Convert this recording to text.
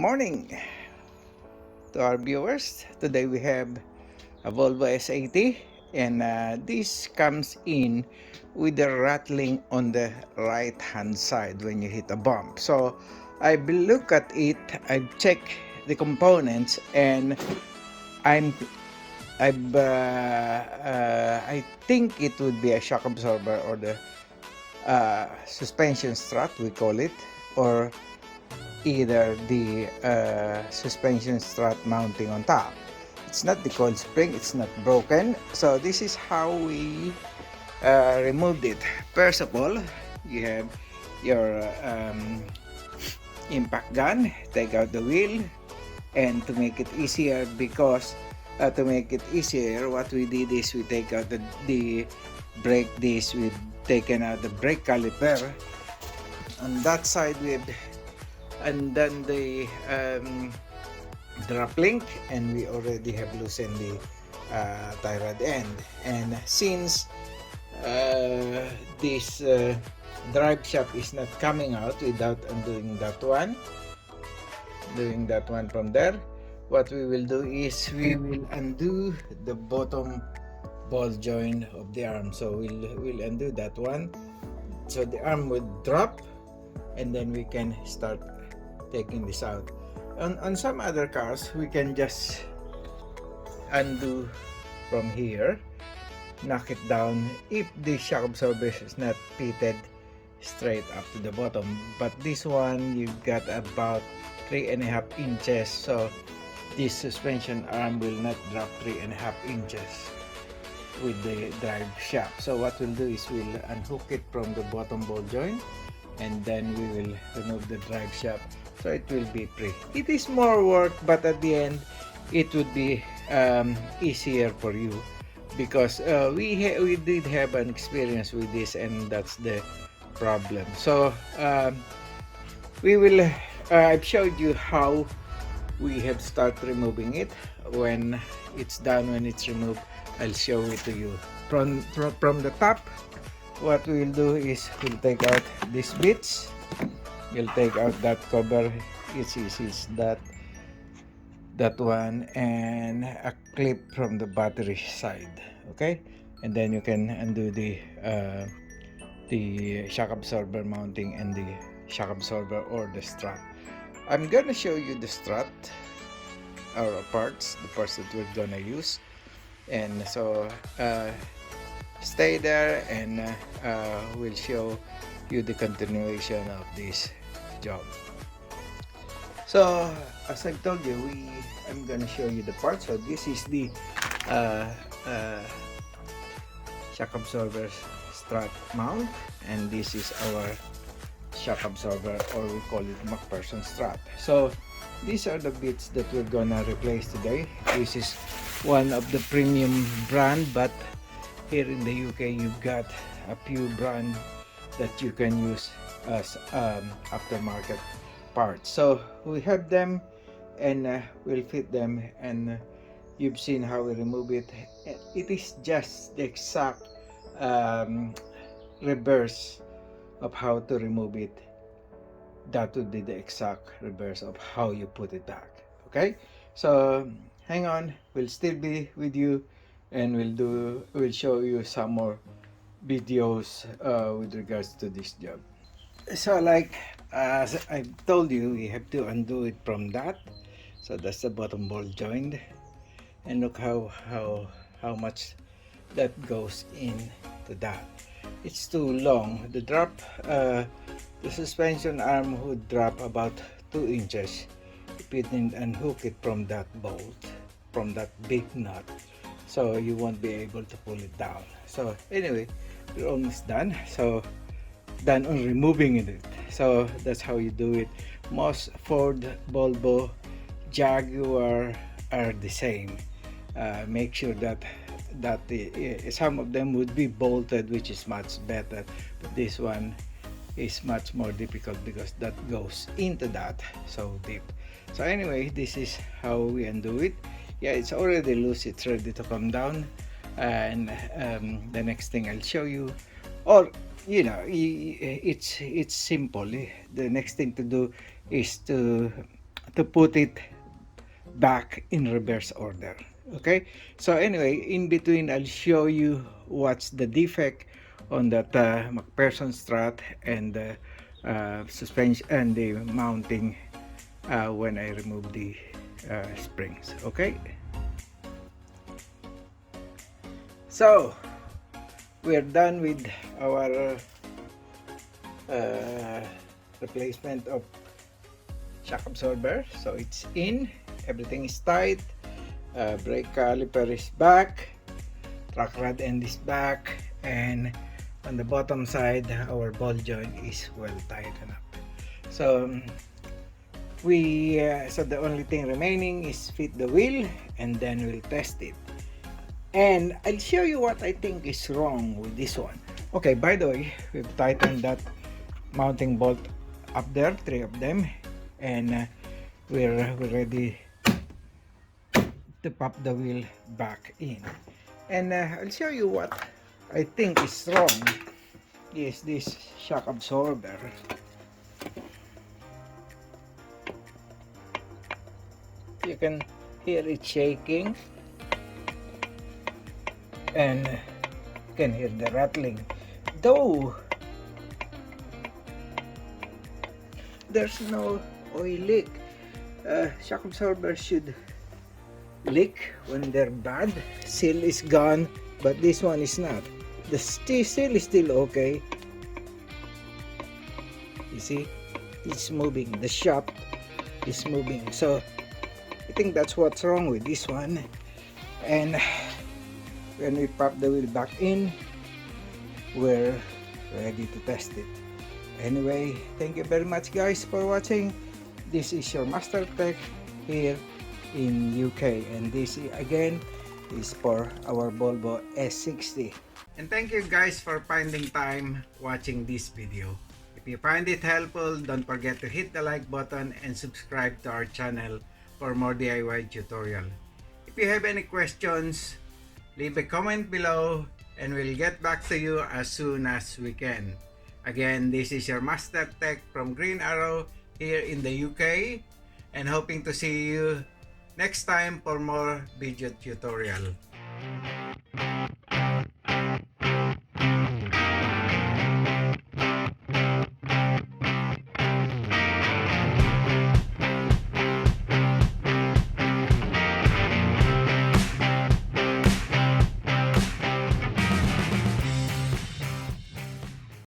morning to our viewers. Today we have a Volvo S80 and this comes in with the rattling on the right hand side when you hit a bump. So I've looked at it, I've checked the components, and I'm I think it would be a shock absorber or the suspension strut, we call it, or either the suspension strut mounting on top. It's not the coil spring, it's not broken. So this is how we removed it. First of all, you have your impact gun. Take out the wheel, and to make it easier, what we did is we take out the brake disc. We've taken out the brake caliper. On that side, we've undone the drop link, and we already have loosened the tie rod end. And since this drive shaft is not coming out without undoing that one, from there, what we will do is we will undo the bottom ball joint of the arm. So we'll undo that one, so the arm will drop, and then we can start taking this out. On some other cars, we can just undo from here, knock it down if the shock absorber is not pitted straight up to the bottom. But this one, you've got about 3.5 inches, so this suspension arm will not drop 3.5 inches with the drive shaft. So what we'll do is we'll unhook it from the bottom ball joint, and then we will remove the drive shaft, so it will be free. It is more work, but at the end it would be easier for you, because we did have an experience with this, and that's the problem. So we will I've showed you how we have started removing it. When it's done, when it's removed, I'll show it to you from the top. What we'll do is we'll take out these bits. We'll take out that cover. It's that one, and a clip from the battery side. Okay, and then you can undo the shock absorber mounting and the shock absorber or the strut. I'm gonna show you the strut, our parts that we're gonna use, and so stay there, and we'll show you the continuation of this job. So as I've told you, I'm gonna show you the parts. So this is the shock absorber strut mount, and this is our shock absorber, or we call it McPherson strut. So these are the bits that we're gonna replace today. This is one of the premium brand, but here in the UK you've got a few brands that you can use as aftermarket parts. So we have them, and we'll fit them, and you've seen how we remove it. It is just the exact reverse of how to remove it. That would be the exact reverse of how you put it back. Okay, so hang on, we'll still be with you, and we'll show you some more videos with regards to this job. So like as I told you, we have to undo it from that. So that's the bottom ball joint, and look how much that goes into that. It's too long. The drop, the suspension arm would drop about 2 inches if you didn't unhook it from that bolt, from that big nut, so you won't be able to pull it down. So anyway, we're almost done. So done on removing it. So that's how you do it. Most Ford, Volvo, Jaguar are the same. Make sure that some of them would be bolted, which is much better, but this one is much more difficult because that goes into that so deep. So anyway, this is how we undo it. Yeah, it's already loose, it's ready to come down, and the next thing I'll show you, or it's simple. The next thing to do is to to put it back in reverse order. Okay, so anyway, in between I'll show you what's the defect on that McPherson strut and the suspension and the mounting when I remove the springs. Okay, so we're done with our replacement of shock absorber. So it's in, everything is tight, brake caliper is back, track rod end is back, and on the bottom side our ball joint is well tightened up. So so the only thing remaining is fit the wheel, and then we'll test it. And I'll show you what I think is wrong with this one. Okay, by the way, we've tightened that mounting bolt up there, 3 of them, and we're ready to pop the wheel back in. And I'll show you what I think is wrong is this shock absorber. You can hear it shaking, and you can hear the rattling, though there's no oil leak. Shock absorber should leak when they're bad. Seal is gone, but this one is not. The seal is still okay. You see, it's moving. The shaft is moving. So I think that's what's wrong with this one. And when we pop the wheel back in, we're ready to test it. Anyway, thank you very much guys for watching. This is your MasterTech here in UK, and this again is for our Volvo S80. And thank you guys for finding time watching this video. If you find it helpful, don't forget to hit the like button and subscribe to our channel for more DIY tutorial. If you have any questions, leave a comment below and we'll get back to you as soon as we can. Again, this is your MasterTech from Green Arrow here in the UK, and hoping to see you next time for more video tutorial.